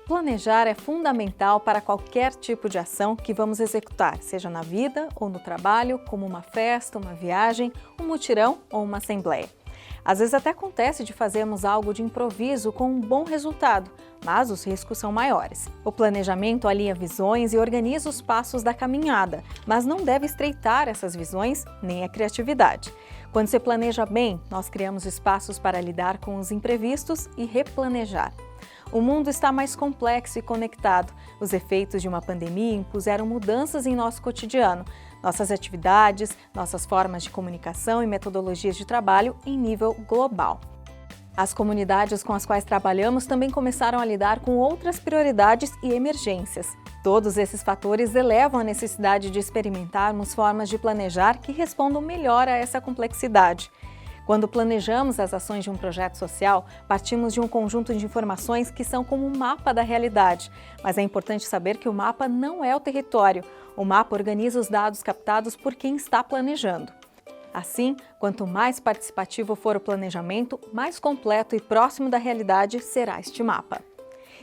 Planejar é fundamental para qualquer tipo de ação que vamos executar, seja na vida ou no trabalho, como uma festa, uma viagem, um mutirão ou uma assembleia. Às vezes até acontece de fazermos algo de improviso com um bom resultado, mas os riscos são maiores. O planejamento alinha visões e organiza os passos da caminhada, mas não deve estreitar essas visões nem a criatividade. Quando se planeja bem, nós criamos espaços para lidar com os imprevistos e replanejar. O mundo está mais complexo e conectado. Os efeitos de uma pandemia impuseram mudanças em nosso cotidiano, nossas atividades, nossas formas de comunicação e metodologias de trabalho em nível global. As comunidades com as quais trabalhamos também começaram a lidar com outras prioridades e emergências. Todos esses fatores elevam a necessidade de experimentarmos formas de planejar que respondam melhor a essa complexidade. Quando planejamos as ações de um projeto social, partimos de um conjunto de informações que são como um mapa da realidade. Mas é importante saber que o mapa não é o território. O mapa organiza os dados captados por quem está planejando. Assim, quanto mais participativo for o planejamento, mais completo e próximo da realidade será este mapa.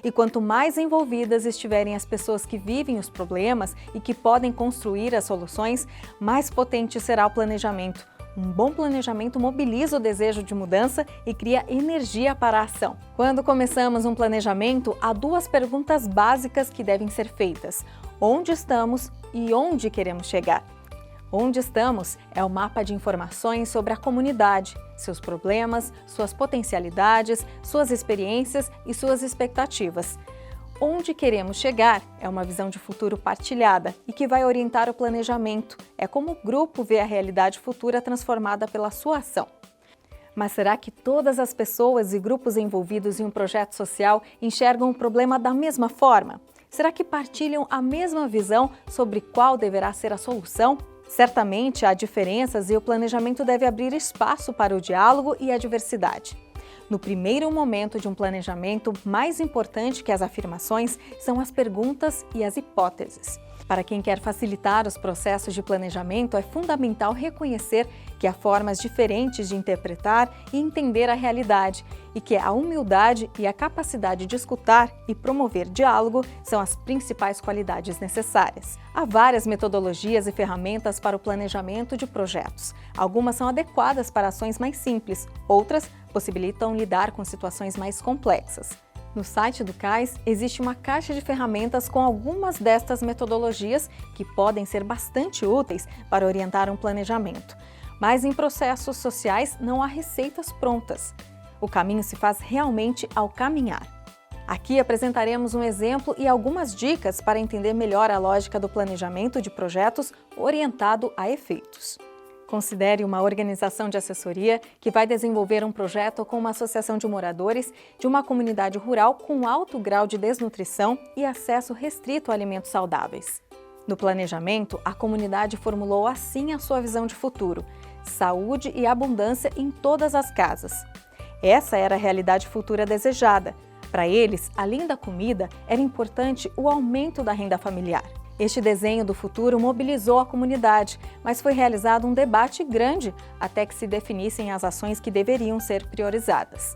E quanto mais envolvidas estiverem as pessoas que vivem os problemas e que podem construir as soluções, mais potente será o planejamento. Um bom planejamento mobiliza o desejo de mudança e cria energia para a ação. Quando começamos um planejamento, há duas perguntas básicas que devem ser feitas: onde estamos e onde queremos chegar? Onde estamos é o mapa de informações sobre a comunidade, seus problemas, suas potencialidades, suas experiências e suas expectativas. Onde queremos chegar é uma visão de futuro partilhada e que vai orientar o planejamento. É como o grupo vê a realidade futura transformada pela sua ação. Mas será que todas as pessoas e grupos envolvidos em um projeto social enxergam o problema da mesma forma? Será que partilham a mesma visão sobre qual deverá ser a solução? Certamente há diferenças e o planejamento deve abrir espaço para o diálogo e a diversidade. No primeiro momento de um planejamento, mais importante que as afirmações são as perguntas e as hipóteses. Para quem quer facilitar os processos de planejamento, é fundamental reconhecer que há formas diferentes de interpretar e entender a realidade e que a humildade e a capacidade de escutar e promover diálogo são as principais qualidades necessárias. Há várias metodologias e ferramentas para o planejamento de projetos. Algumas são adequadas para ações mais simples, outras possibilitam lidar com situações mais complexas. No site do CAIS existe uma caixa de ferramentas com algumas destas metodologias que podem ser bastante úteis para orientar um planejamento. Mas em processos sociais não há receitas prontas. O caminho se faz realmente ao caminhar. Aqui apresentaremos um exemplo e algumas dicas para entender melhor a lógica do planejamento de projetos orientado a efeitos. Considere uma organização de assessoria que vai desenvolver um projeto com uma associação de moradores de uma comunidade rural com alto grau de desnutrição e acesso restrito a alimentos saudáveis. No planejamento, a comunidade formulou assim a sua visão de futuro: saúde e abundância em todas as casas. Essa era a realidade futura desejada. Para eles, além da comida, era importante o aumento da renda familiar. Este desenho do futuro mobilizou a comunidade, mas foi realizado um debate grande até que se definissem as ações que deveriam ser priorizadas.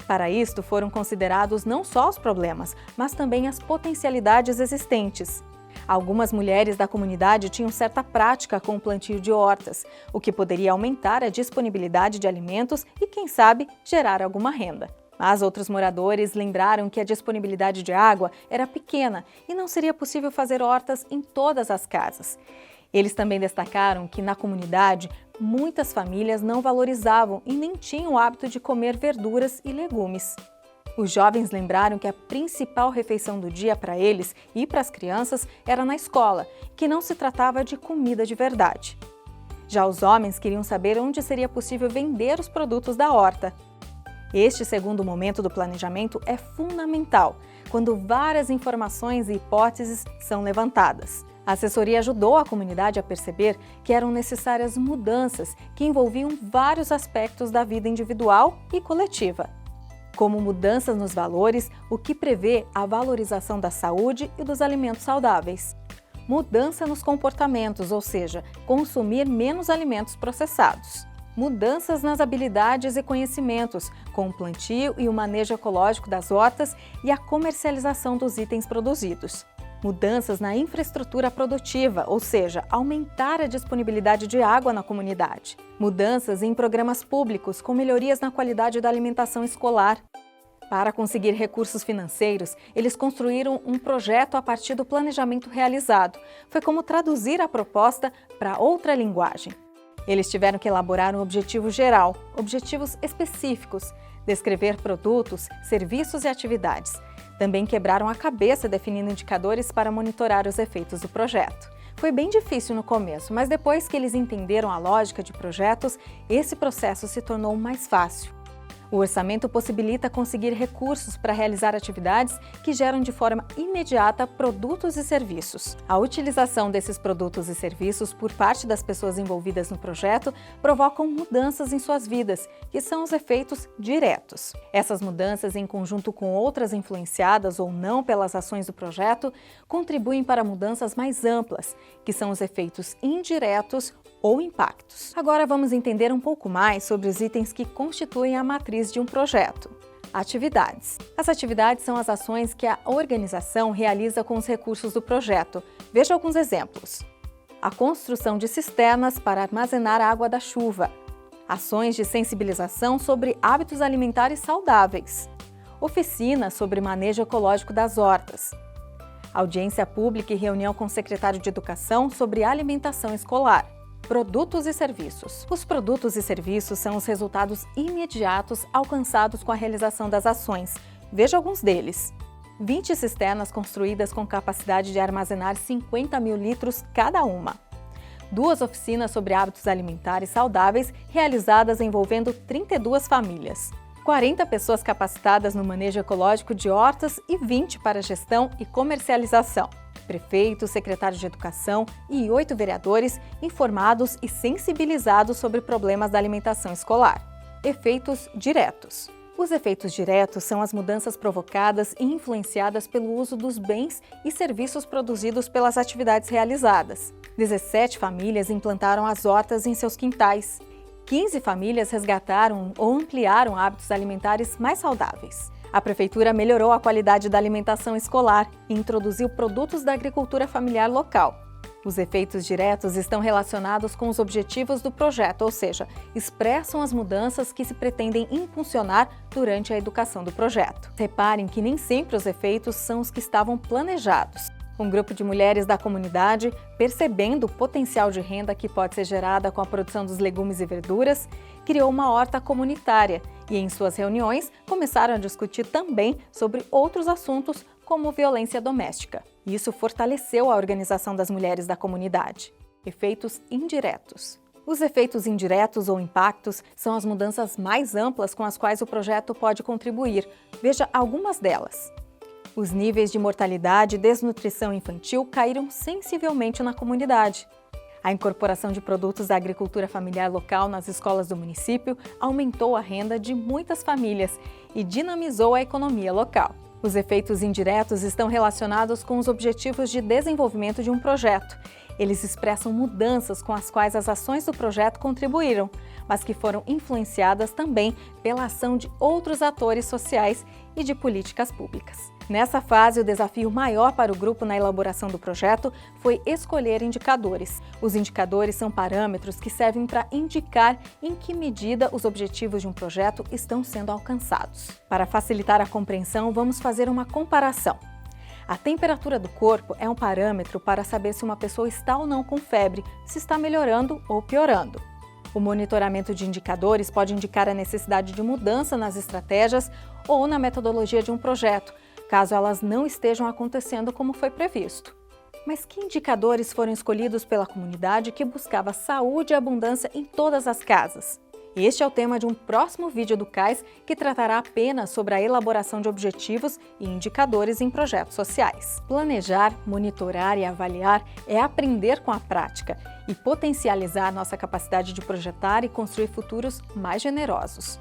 Para isto, foram considerados não só os problemas, mas também as potencialidades existentes. Algumas mulheres da comunidade tinham certa prática com o plantio de hortas, o que poderia aumentar a disponibilidade de alimentos e, quem sabe, gerar alguma renda. Mas outros moradores lembraram que a disponibilidade de água era pequena e não seria possível fazer hortas em todas as casas. Eles também destacaram que, na comunidade, muitas famílias não valorizavam e nem tinham o hábito de comer verduras e legumes. Os jovens lembraram que a principal refeição do dia para eles e para as crianças era na escola, que não se tratava de comida de verdade. Já os homens queriam saber onde seria possível vender os produtos da horta. Este segundo momento do planejamento é fundamental, quando várias informações e hipóteses são levantadas. A assessoria ajudou a comunidade a perceber que eram necessárias mudanças que envolviam vários aspectos da vida individual e coletiva, como mudanças nos valores, o que prevê a valorização da saúde e dos alimentos saudáveis. Mudança nos comportamentos, ou seja, consumir menos alimentos processados. mudanças nas habilidades e conhecimentos, com o plantio e o manejo ecológico das hortas e a comercialização dos itens produzidos. Mudanças na infraestrutura produtiva, ou seja, aumentar a disponibilidade de água na comunidade. Mudanças em programas públicos, com melhorias na qualidade da alimentação escolar. Para conseguir recursos financeiros, eles construíram um projeto a partir do planejamento realizado. Foi como traduzir a proposta para outra linguagem. Eles tiveram que elaborar um objetivo geral, objetivos específicos, descrever produtos, serviços e atividades. Também quebraram a cabeça definindo indicadores para monitorar os efeitos do projeto. Foi bem difícil no começo, mas depois que eles entenderam a lógica de projetos, esse processo se tornou mais fácil. O orçamento possibilita conseguir recursos para realizar atividades que geram de forma imediata produtos e serviços. A utilização desses produtos e serviços por parte das pessoas envolvidas no projeto provocam mudanças em suas vidas, que são os efeitos diretos. Essas mudanças, em conjunto com outras influenciadas ou não pelas ações do projeto, contribuem para mudanças mais amplas, que são os efeitos indiretos ou impactos. Agora vamos entender um pouco mais sobre os itens que constituem a matriz de um projeto. Atividades. As atividades são as ações que a organização realiza com os recursos do projeto. Veja alguns exemplos. A construção de cisternas para armazenar a água da chuva. Ações de sensibilização sobre hábitos alimentares saudáveis. Oficinas sobre manejo ecológico das hortas. Audiência pública e reunião com o secretário de Educação sobre alimentação escolar. Produtos e serviços. Os produtos e serviços são os resultados imediatos alcançados com a realização das ações. Veja alguns deles. 20 cisternas construídas com capacidade de armazenar 50 mil litros cada uma. 2 oficinas sobre hábitos alimentares saudáveis realizadas envolvendo 32 famílias. 40 pessoas capacitadas no manejo ecológico de hortas e 20 para gestão e comercialização. Prefeito, secretário de Educação e 8 vereadores informados e sensibilizados sobre problemas da alimentação escolar. Efeitos diretos. Os efeitos diretos são as mudanças provocadas e influenciadas pelo uso dos bens e serviços produzidos pelas atividades realizadas. 17 famílias implantaram as hortas em seus quintais. 15 famílias resgataram ou ampliaram hábitos alimentares mais saudáveis. A Prefeitura melhorou a qualidade da alimentação escolar e introduziu produtos da agricultura familiar local. Os efeitos diretos estão relacionados com os objetivos do projeto, ou seja, expressam as mudanças que se pretendem impulsionar durante a educação do projeto. Reparem que nem sempre os efeitos são os que estavam planejados. Um grupo de mulheres da comunidade, percebendo o potencial de renda que pode ser gerada com a produção dos legumes e verduras, criou uma horta comunitária e, em suas reuniões, começaram a discutir também sobre outros assuntos, como violência doméstica. Isso fortaleceu a organização das mulheres da comunidade. Efeitos indiretos. Os efeitos indiretos ou impactos são as mudanças mais amplas com as quais o projeto pode contribuir. Veja algumas delas. Os níveis de mortalidade e desnutrição infantil caíram sensivelmente na comunidade. A incorporação de produtos da agricultura familiar local nas escolas do município aumentou a renda de muitas famílias e dinamizou a economia local. Os efeitos indiretos estão relacionados com os objetivos de desenvolvimento de um projeto. Eles expressam mudanças com as quais as ações do projeto contribuíram, mas que foram influenciadas também pela ação de outros atores sociais e de políticas públicas. Nessa fase, o desafio maior para o grupo na elaboração do projeto foi escolher indicadores. Os indicadores são parâmetros que servem para indicar em que medida os objetivos de um projeto estão sendo alcançados. Para facilitar a compreensão, vamos fazer uma comparação. A temperatura do corpo é um parâmetro para saber se uma pessoa está ou não com febre, se está melhorando ou piorando. O monitoramento de indicadores pode indicar a necessidade de mudança nas estratégias ou na metodologia de um projeto, caso elas não estejam acontecendo como foi previsto. Mas que indicadores foram escolhidos pela comunidade que buscava saúde e abundância em todas as casas? Este é o tema de um próximo vídeo do CAIS que tratará apenas sobre a elaboração de objetivos e indicadores em projetos sociais. Planejar, monitorar e avaliar é aprender com a prática e potencializar nossa capacidade de projetar e construir futuros mais generosos.